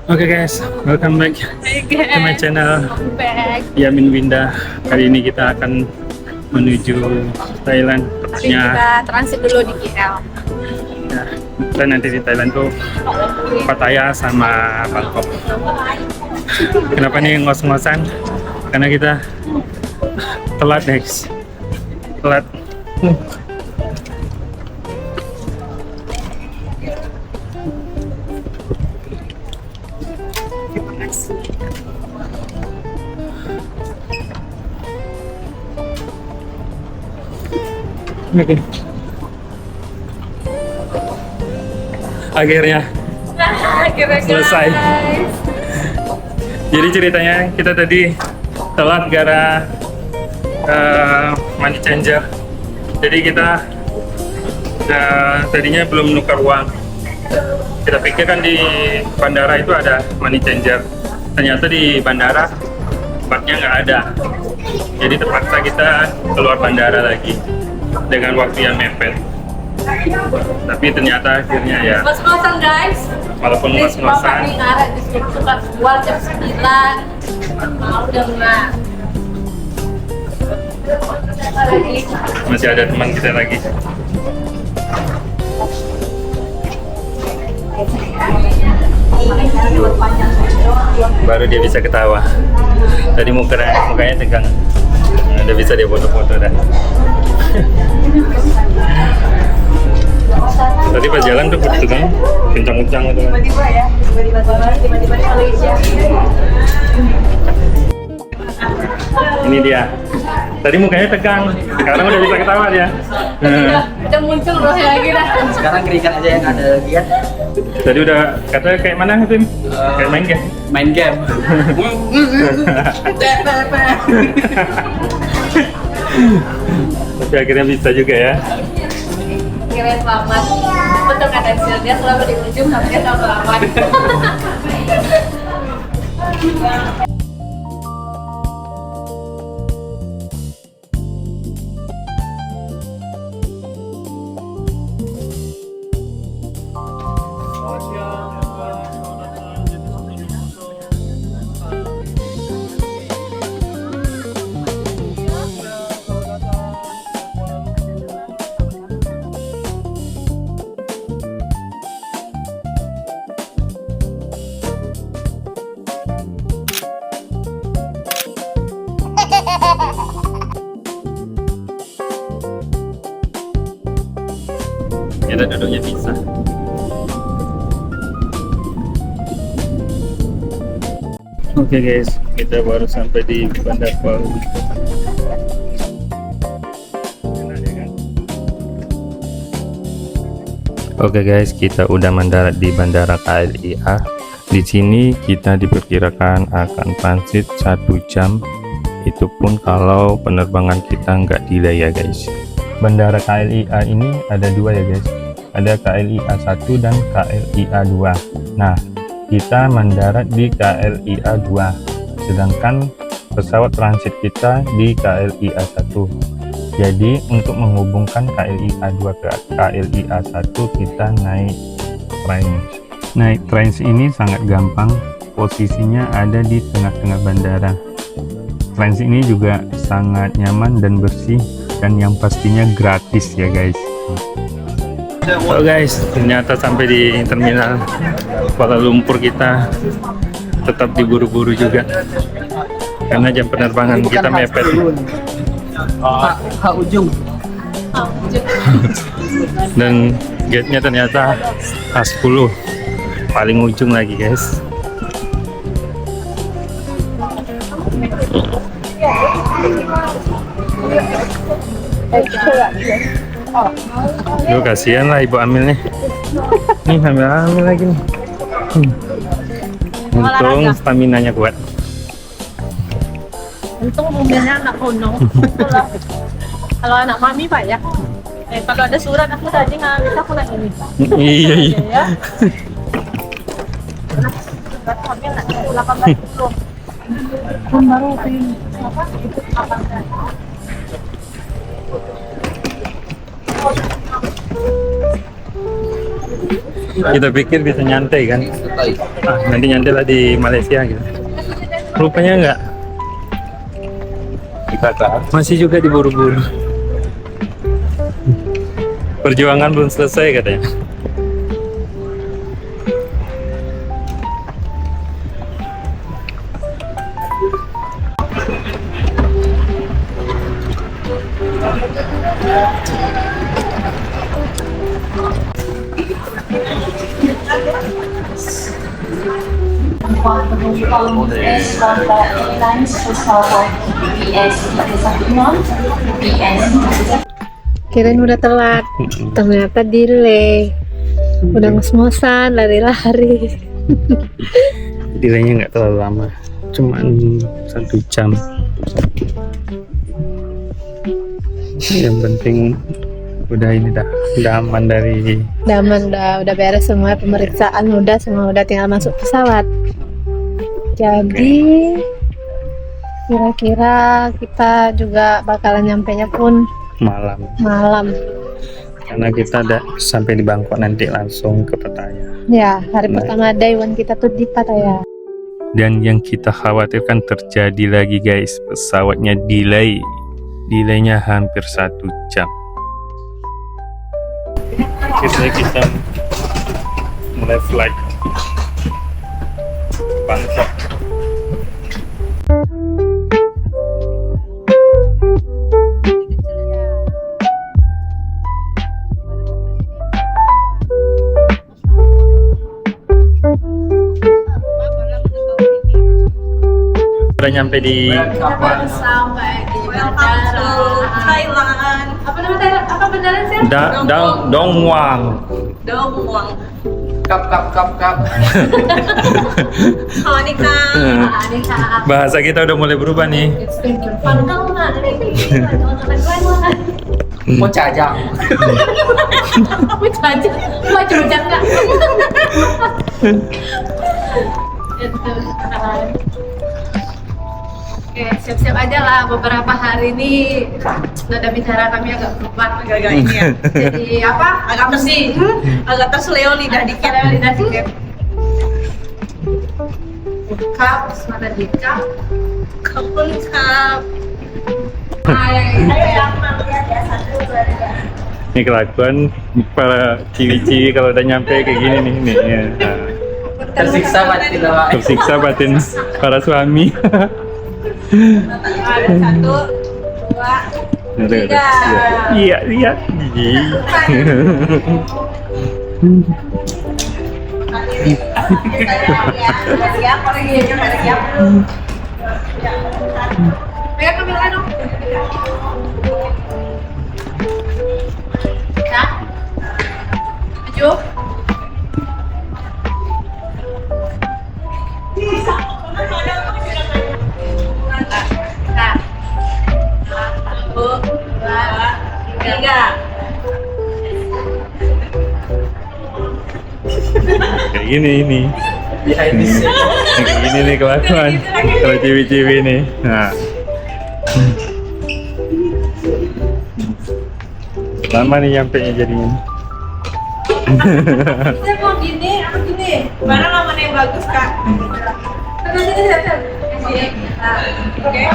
Oke guys, welcome back to my channel Back. Yamin Winda. Kali ini kita akan menuju Thailand. Tapi kita transit dulu di KL. Ya, kita nanti di Thailand tuh Pattaya sama Bangkok. Kenapa nih ngos-ngosan? Karena kita telat guys. Telat. Oke. Akhirnya selesai. Jadi ceritanya kita tadi telat gara money changer. Jadi kita tadinya belum nukar uang. Kita pikir kan di bandara itu ada money changer. Ternyata di bandara tempatnya nggak ada. Jadi terpaksa kita keluar bandara lagi dengan waktu yang mepet. Tapi ternyata akhirnya ya Ngos-ngosan guys. walaupun Please, ngos-ngosan Bapak ngaret suka keluar jam 9. Mau dengar. masih ada teman kita lagi. Baru dia bisa ketawa. Tadi mukanya tegang. Udah bisa dia foto-foto dah. Tadi pas jalan tuh tegang, kencang-kencang gitu. Tiba-tiba ya, tiba-tiba di Malaysia. Ini dia. Tadi mukanya tegang, sekarang udah bisa ketawa dia. Udah muncul rohnya lagi dah. Sekarang kerikan aja yang ada lagi kan. Tadi udah katanya kayak mana Tim? Kayak main game. Main game. Tapi akhirnya bisa juga ya. Kira selamat. Betul kata Sil, dia selalu di ujung tapi dia selalu selamat. Kita duduknya bisa. Oke guys, kita baru sampai di Bandar Kuala. Oke guys, kita udah mendarat di Bandara KLIA. Di sini kita diperkirakan akan transit 1 jam. Itu pun kalau penerbangan kita nggak delay ya guys. Bandara KLIA ini ada 2 ya guys. Ada KLIA 1 dan KLIA 2. Nah, kita mendarat di KLIA 2. Sedangkan pesawat transit kita di KLIA 1. Jadi untuk menghubungkan KLIA 2 ke KLIA 1 kita naik train. Naik train ini sangat gampang, posisinya ada di tengah-tengah bandara. Train ini juga sangat nyaman dan bersih, dan yang pastinya gratis ya guys. Oh guys, ternyata sampai di terminal Kuala Lumpur kita tetap diburu-buru juga karena jam penerbangan kita mepet. Hak ujung. Dan gate-nya ternyata A10, paling ujung lagi guys. Duh, kasihan lah ibu Amil nih. Nih Amil lagi nih. Untung stamina-nya kuat. Untung mobilnya anak kuno. Kalau anak mami banyak. Kalau ada surat aku tadi ngambil aku naik ini. Iya iya. Ya. Surat hamil nak 18 baru apa? Itu 18. Kita pikir bisa nyantai kan? Nanti nyantai lah di Malaysia gitu. Rupanya enggak. Masih juga diburu-buru. Perjuangan belum selesai katanya. Penumpang Sri Airlines pesawat BS 316, BS Kirain udah telat, ternyata delay. Udah ngos-ngosan, lari-lari. Delaynya nggak terlalu lama, cuman 1 jam. Yang penting udah ini udah aman dari Daman udah beres semua pemeriksaan, semua udah tinggal masuk pesawat. Jadi kira-kira kita juga bakalan nyampenya pun malam. Karena kita udah sampai di Bangkok, nanti langsung ke Pattaya. Ya, hari pertama day one kita tuh di Pattaya. Dan yang kita khawatirkan terjadi lagi guys, pesawatnya delaynya hampir 1 jam. Akhirnya kita mulai flight Bangkok. Udah nyampe di Sampai di bandara Thailand. Apa bandara sih? Dongwang. Dongwang. Kap. Bahasa kita udah mulai berubah nih. Mau cajang. Oke, siap-siap aja lah, beberapa hari ini nada bicara kami agak berubah agak ini ya. Jadi apa? Agak terseleo lidah dikit. Kap, semata dikap. Kapun kap. Ini kelakuan para ciwi-ciwi kalau udah nyampe kayak gini nih. Ya. Tersiksa batin lah. Tersiksa batin para suami. 1, 2, 3. Iya. Siap, orang ini udah siap. Pegang kamera dong. Nah, maju. Nah, 1, 2, 3. Kayak gini ini. Behind the scene. Kayak gini nih kelakuan kalau ciwi-ciwi nih. Nah. Lama nih nyampe nya jadinya. Saya mau gini, apa gini? Mana namanya yang bagus, Kak? Terus ini saya. Oke. 1.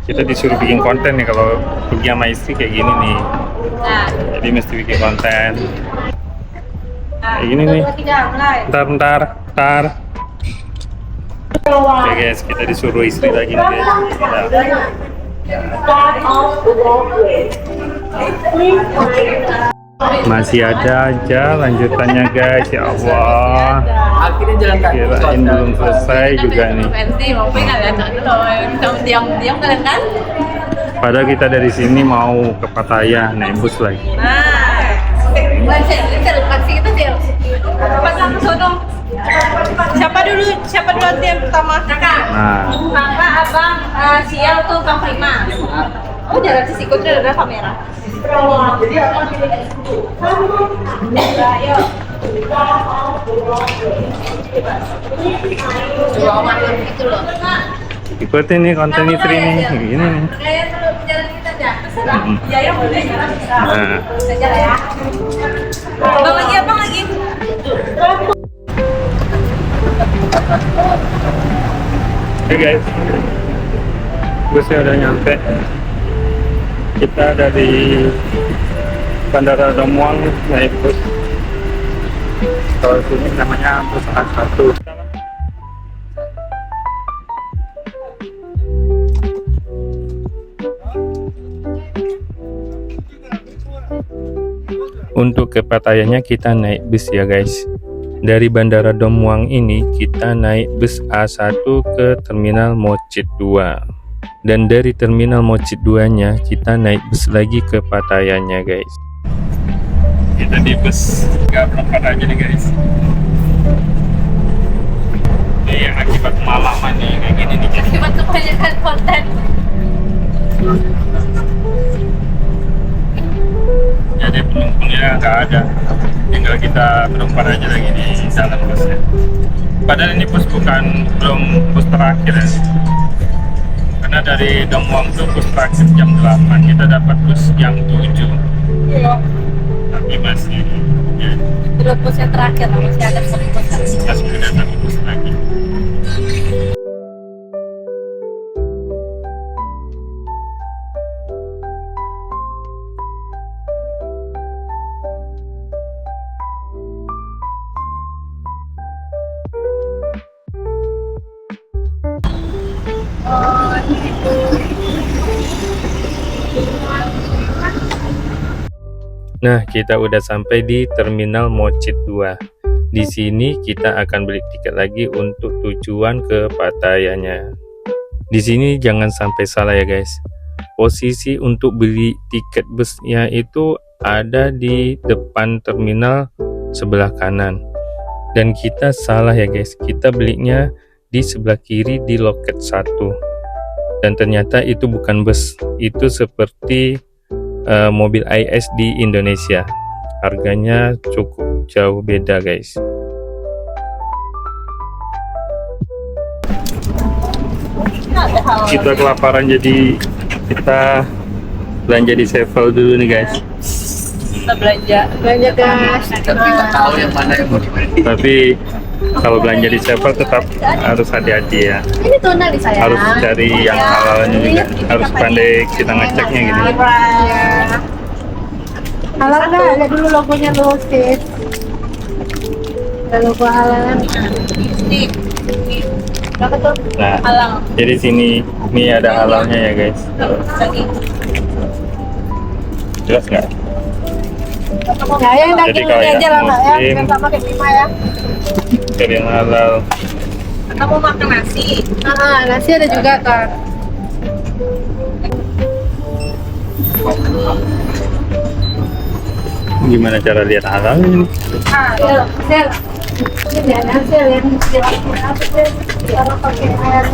Kita disuruh bikin konten nih kalau pergi sama istri kayak gini nih. Nah, Jadi mesti bikin konten. Kayak gini nih. 1, 2, 3, mulai. Bentar. Oke guys, kita disuruh istri lagi nih guys. Masih ada aja lanjutannya guys, ya Allah. Akhirnya jalan kaki. Kirain belum selesai juga nih. Fancy, mau pengen lihat dulu. Diam kalian kan? Padahal kita dari sini mau ke Pattaya, naik bus lagi. Nah, pasti kita Cil. Pasang sono. Siapa dulu yang pertama? Kakak. Nah, Kakak, abang, sial tuh Kang Prima. Oh, jangan sisi ikutnya ada kamera. Ayo. Coba gitu loh. ikutin nih konten istri nih, kayak gini nih. Kayak jalan kita aja. Mm-mm. Iya ya boleh. Bisa. Nah, Bisa jalan ya. Abang lagi Oke guys, busnya udah nyampe. Kita dari Bandara Domuang naik bus. Kalau sini namanya bus A1. Untuk ke Pattayanya kita naik bus ya guys. Dari Bandara Domuang ini kita naik bus A1 ke Terminal Mochit 2. Dan dari Terminal Mochit 2-nya kita naik bus lagi ke Pattayanya guys. Kita di bus nggak berangkat aja nih guys. Ini yang akibat malaman nih kayak gini nih. Akibat kebanyakan konten. Jadi penumpangnya nggak ada, tinggal kita berempat aja lagi di dalam busnya. Padahal ini bus belum bus terakhir ya. Karena dari Domuang tuh bus terakhir jam 8, kita dapat bus jam 7. Iya. Tapi masih ya, Belum bus yang terakhir, masih ada satu bus. masih ada satu bus lagi. Nah, kita udah sampai di Terminal Mochit 2. Di sini kita akan beli tiket lagi untuk tujuan ke Pattayanya. Di sini jangan sampai salah ya guys. Posisi untuk beli tiket busnya itu ada di depan terminal sebelah kanan. Dan kita salah ya guys. Kita belinya di sebelah kiri di loket 1. Dan ternyata itu bukan bus. Itu seperti mobil IS di Indonesia. Harganya cukup jauh beda guys. Kita kelaparan jadi kita belanja di Sevel dulu nih guys. Kita belanja guys. Tapi nggak tahu yang mana yang mau dibeli. Tapi kalau belanja di Sevel tetap harus hati-hati ya. Ini tuna di saya. Harus cari yang halalnya juga. Harus pandai kita ngeceknya gini. Halal nggak? Ada dulu logonya loh, sis. Ada logo halal. Berapa tuh? Nah, Halal. jadi sini ini ada halalnya ya guys. Lagi. Jelas nggak? Ya, yang daging Jadi ini kayak aja lah, Mbak ya. muslim. Yang sama kayak Bima ya. Cari yang halal. Kamu makan nasi? Nasi ada juga kan. Gimana cara lihat halal ini? Sel. Ini ada sel yang jelasin apa sih? Kalau pakai air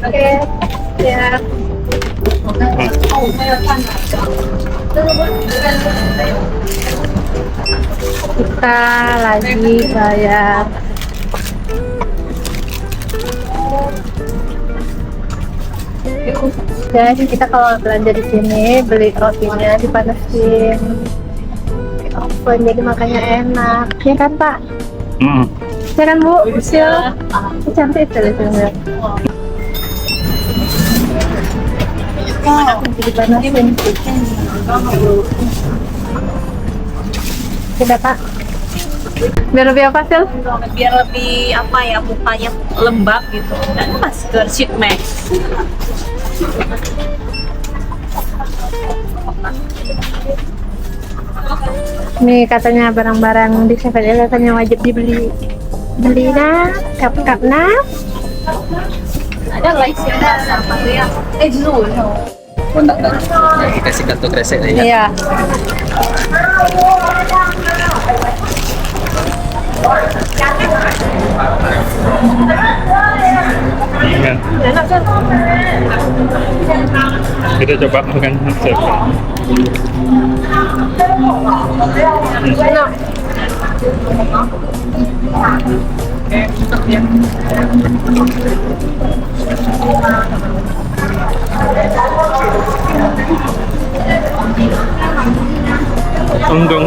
Oke, ya. Kita lagi bayar. Jadi kita kalau belanja di sini beli rotinya dipanasin di oven, jadi makanya enak, ya kan Pak? Ya kan Bu? Ya. Cantik tulisannya. Wow, dipanasin. Tidak Pak? Biar lebih apa sih? Biar lebih apa ya, mukanya lembab gitu. Dan masker sheet mask. Nih katanya barang-barang di 7-Eleven yang wajib dibeli. Beli nah, cup-cup nah. Ada lights ya, ada apa tuh ya? Zul. Oh, enggak. Kasih kartu kresek ya. Iya. Iya. Enak kan? Kita coba makan Sevel. Enak.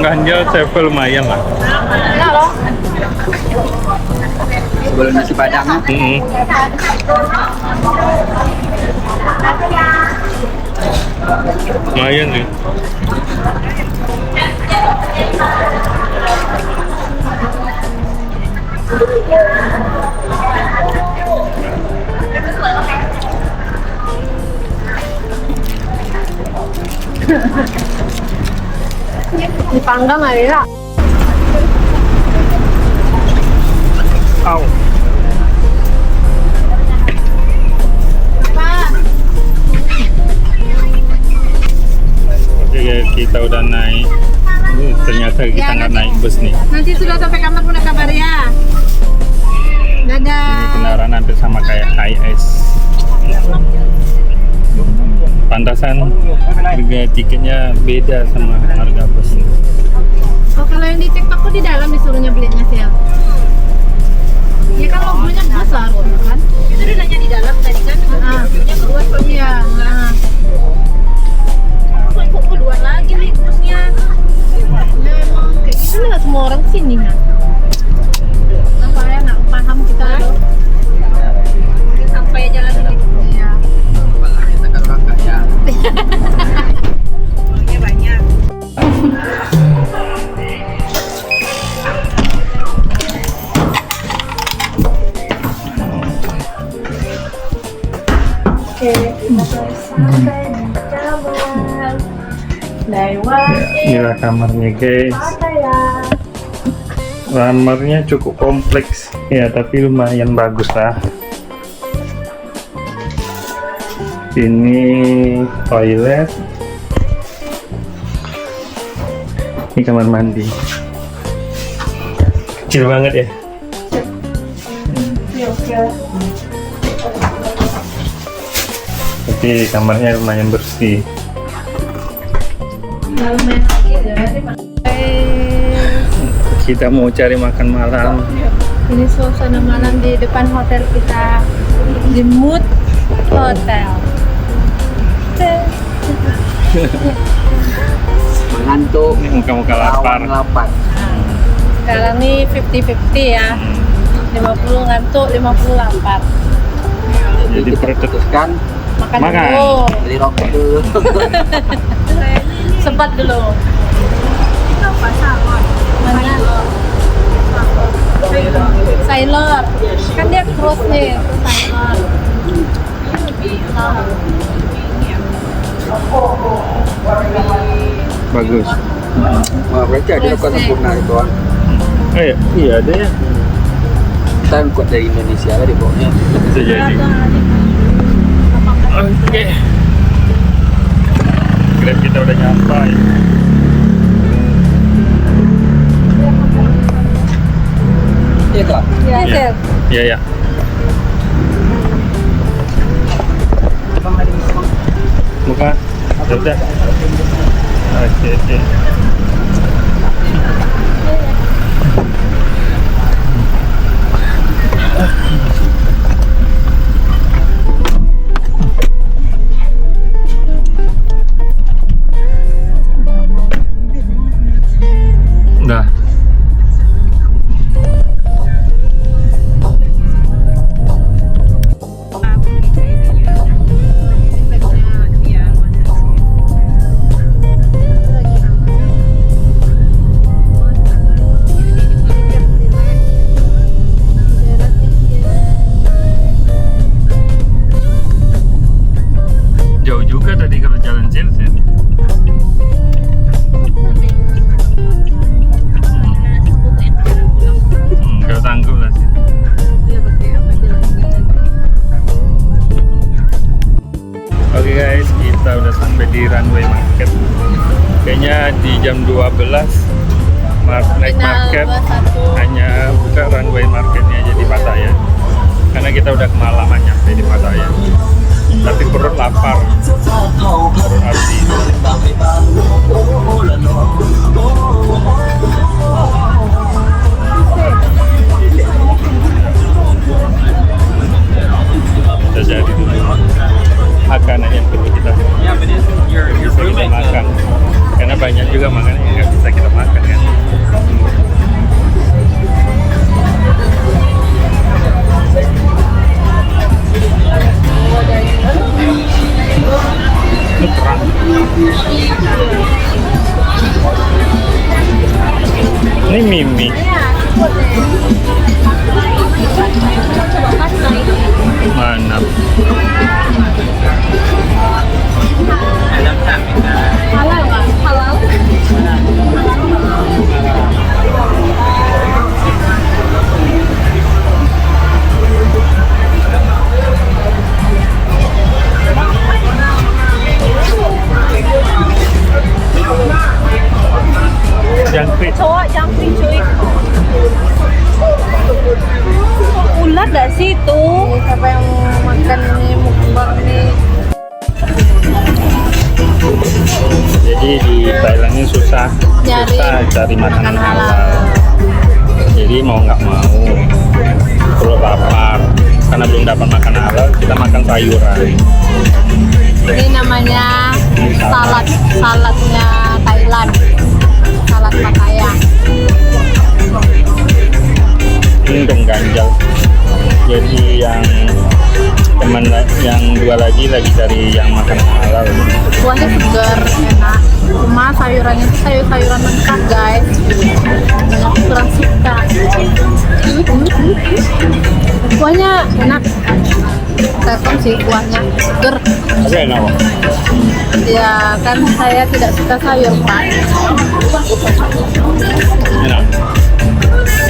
ganjel travel lumayan lah. Enak loh. Sebelum nasi padang. Lumayan sih. Dipanggang nggak ya? Au. Oke guys, kita udah naik. Ternyata kita nggak naik bus nih. Nanti sudah sampai kamar punya kabar ya. Dadah. Ini kendaraan hampir sama kayak HIS. Pantasan harga tiketnya beda sama harga bus. Oh, kalau yang di TikTok tuh di dalam disuruhnya belinya sih ya? Ya kan logonya besar kan? Itu udah nanya di dalam tadi kan? Logonya keluar kok. Iya. Nah. Kok keluar lagi nih busnya? Ya emang kayak gitu nggak semua orang kesini kan? Apa ya nggak paham kita loh? Sampai jalan ini. Iya. Kita kan orang kaya. Uangnya banyak. Oke, kita sampai di kamar. Inilah kamarnya guys. Kamarnya cukup kompleks ya, tapi lumayan bagus lah. Ini toilet. Ini kamar mandi. Kecil banget ya. Tapi kamarnya lumayan bersih. Kita mau cari makan malam. Ini suasana malam di depan hotel kita, di Mood Hotel. Mengantuk. Ini muka-muka lapar. Lapar. Sekarang nih 50-50 ya. 50 ngantuk, 50 lapar. Jadi perut Putuskan Makan Makan. dulu. beli rokok dulu. Sebat dulu. Itu apa salon? Mana? Sailor. Kan dia cross nih, Sailor. bagus. Wah, berarti ada rokok sempurna itu. Oh iya, iya ada ya. Kita angkut dari Indonesia lah di bawahnya. Bisa jadi. Oke. Grab kita udah nyampe. Iya kak. Iya, Iya. Sir. Iya ya. Bukan. Ya udah. Oke, oke. Udah. Jauh juga tadi kalau jalan Chelsea. Gak sanggup lah sih. Oke guys, kita udah sampai di runway market. Kayaknya di jam 12 night market hanya buka runway marketnya aja di Pattaya. Karena kita udah kemalaman nyampe di Pattaya. Tapi perut lapar. Perut Ardi. Kita cari dulu makanan yang perlu kita bisa kita makan, karena banyak juga makanan yang nggak bisa bisa kita makan kan. Ini mimi. Mana? Halal nggak? Halal. Jangkrik. Cowok jangkrik cuy. Ulat gak sih itu? Siapa yang mau makan ini mukbang nih? Jadi di Thailand ini susah cari makanan halal. Jadi mau nggak mau, kalau lapar karena belum dapat makan halal, kita makan sayuran. Ini namanya saladnya Thailand, salad Pattaya. Ini dong ganjal. Jadi yang teman yang dua lagi cari yang makan halal. Kuahnya segar, enak. Cuma sayurannya itu sayur-sayuran mentah guys. Banyak kurang suka. Kuahnya enak. Telkom sih kuahnya segar. Tapi enak kok. Ya kan saya tidak suka sayur pak. Enak.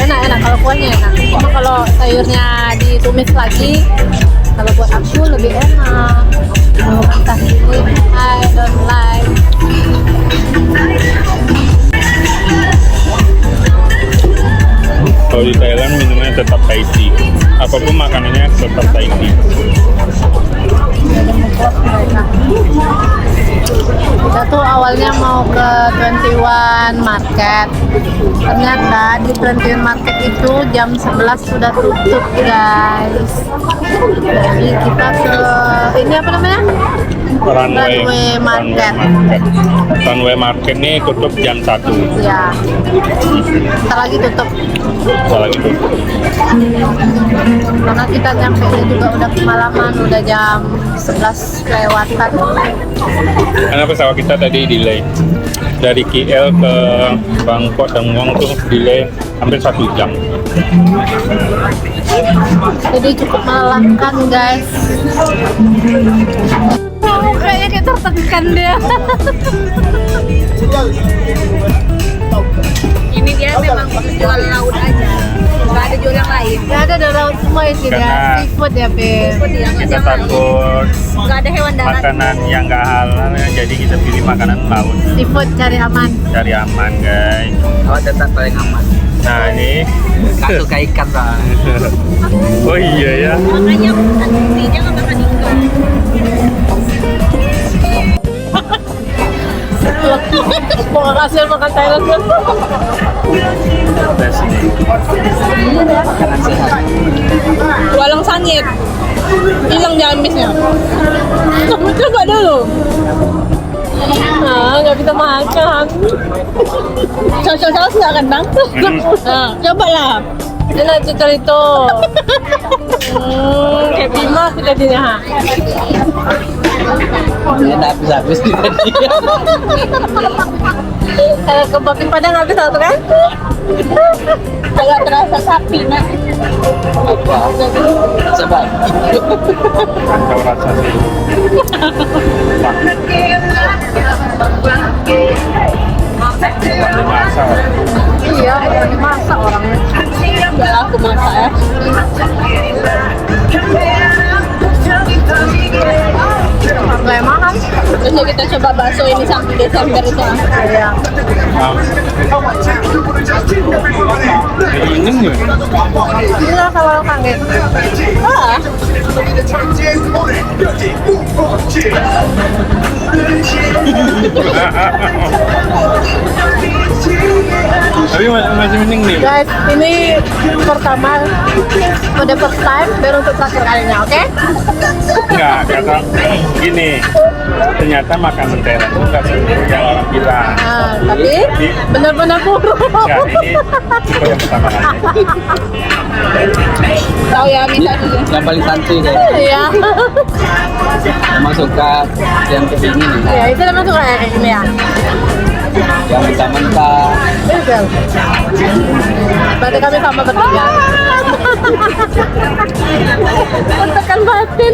Enak kalau kuahnya enak. Cuma kalau sayurnya ditumis lagi, kalau buat aku lebih enak. Entah ini I don't like. Kalau di Thailand minumnya tetap Thai tea. Apapun makanannya tetap Thai tea. Kita tuh awalnya mau ke 21 Market. Ternyata di 21 Market itu jam 11 sudah tutup guys. Jadi kita ke ini apa namanya? Runway Market. Runway Market ini tutup jam 1. Ya. Ntar lagi tutup. Karena kita nyampe juga udah kemalaman, udah jam 11 lewatan. Karena pesawat kita tadi delay dari KL ke Bangkok dan Muang tuh delay hampir 1 jam. Jadi cukup melelahkan guys. Oh, kayaknya kita tertekan dia. Ini dia memang jual laut aja. Nggak ada jual yang lain. Ya ada laut semua isi Karena dia. Seafood ya Pin. Kita takut Nggak ada hewan darat. makanan yang nggak halal, jadi kita pilih makanan laut. Seafood cari aman. Cari aman guys. Oh, tetap paling aman. Nah ini Gak suka ikan lah. oh iya ya. Makanya dia nggak makan ikan. Mau hasil makan Thailand kan? Tes ini. Makanan sehat. Walang sangit. Hilang jamisnya. Coba dulu. Nah, nggak bisa makan. Saus nggak kan bang? Nah, coba lah. Enak cikal itu. Kayak Bima jadinya. Tidak habis-habis di tadi. Kebab Padang habis satu kan? Agak terasa sapi nak. Coba. Kau rasa sih. Masak. Iya, masak orangnya. Udah aku masak ya. Harganya mahal. Besok kita coba bakso ini sampai Desember itu. Iya. Ini nih. Iya kalau kangen. Ah, Tapi masih mending nih. Guys, ini pertama, for the first time, baru untuk terakhir kalinya, oke? Enggak, Enggak, kata gini. Ternyata makanan Thailand itu nggak seperti yang orang bilang. Tapi benar-benar buruk. Enggak, ini tipe yang pertama kali. Tahu ya, minta dulu. Yang paling santuy deh. Iya. Emang suka yang kesini nih. Ya, itu namanya suka kayak gini ya. Yang mentah-mentah. Betul. Berarti kami sama bertiga. Tekan batin.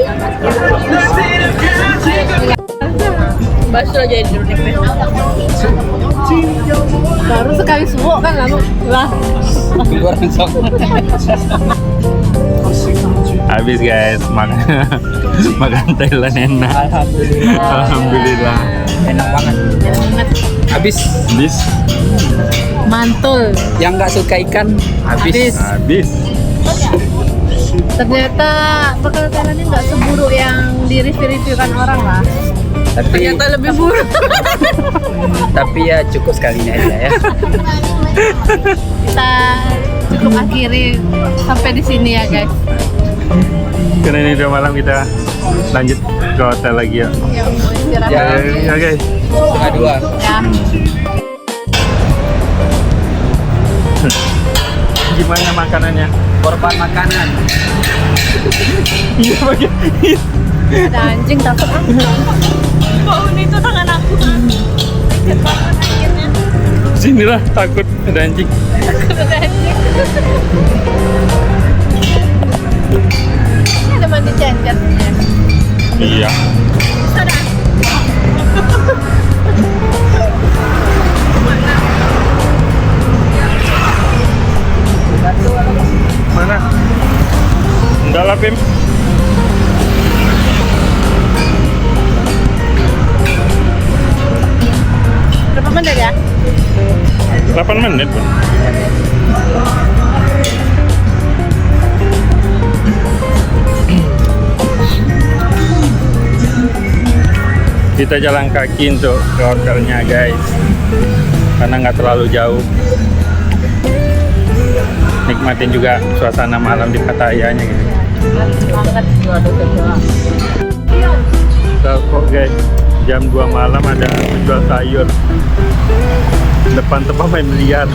Bakso aja dulu nih. Baru sekali suwuk kan lalu lah. Keluar sok. Habis guys, makan Thailand enak. Alhamdulillah. Enak banget. Habis. Habis. Mantul. Yang nggak suka ikan habis. Habis. Ternyata makanan Thailand ini nggak seburuk yang di-review-reviewkan orang lah. Tapi Ternyata lebih buruk. tapi ya cukup sekali ini aja ya. Kita cukup akhiri sampai di sini ya guys. Karena ini udah malam, kita lanjut ke hotel lagi ya. Ya, mau istirahat Ya. lagi. Ya guys. Setengah dua. Ya. Gimana makanannya? Korban makanan. Iya bagian. Ada anjing takut ah. Bau itu tangan aku. Sakit banget akhirnya. Sinilah takut ada anjing. Ada anjing. Ini ada mandi cencat. Iya. Mana? Enggak lah, Pim. Berapa menit ya? 8 menit, Bang. Kita jalan kaki untuk ke hotelnya guys, karena nggak terlalu jauh. Nikmatin juga suasana malam di Pattayanya gitu. Banget. Kok guys, jam 2 malam ada penjual sayur depan tempat main biliar.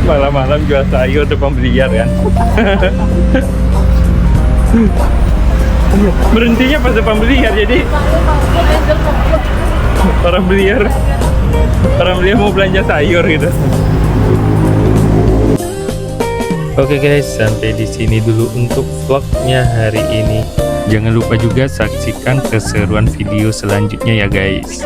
Malam-malam jual sayur depan biliar kan. Berhentinya pas depan biliar, jadi orang biliar mau belanja sayur gitu. Oke guys, sampai di sini dulu untuk vlognya hari ini. Jangan lupa juga saksikan keseruan video selanjutnya ya guys.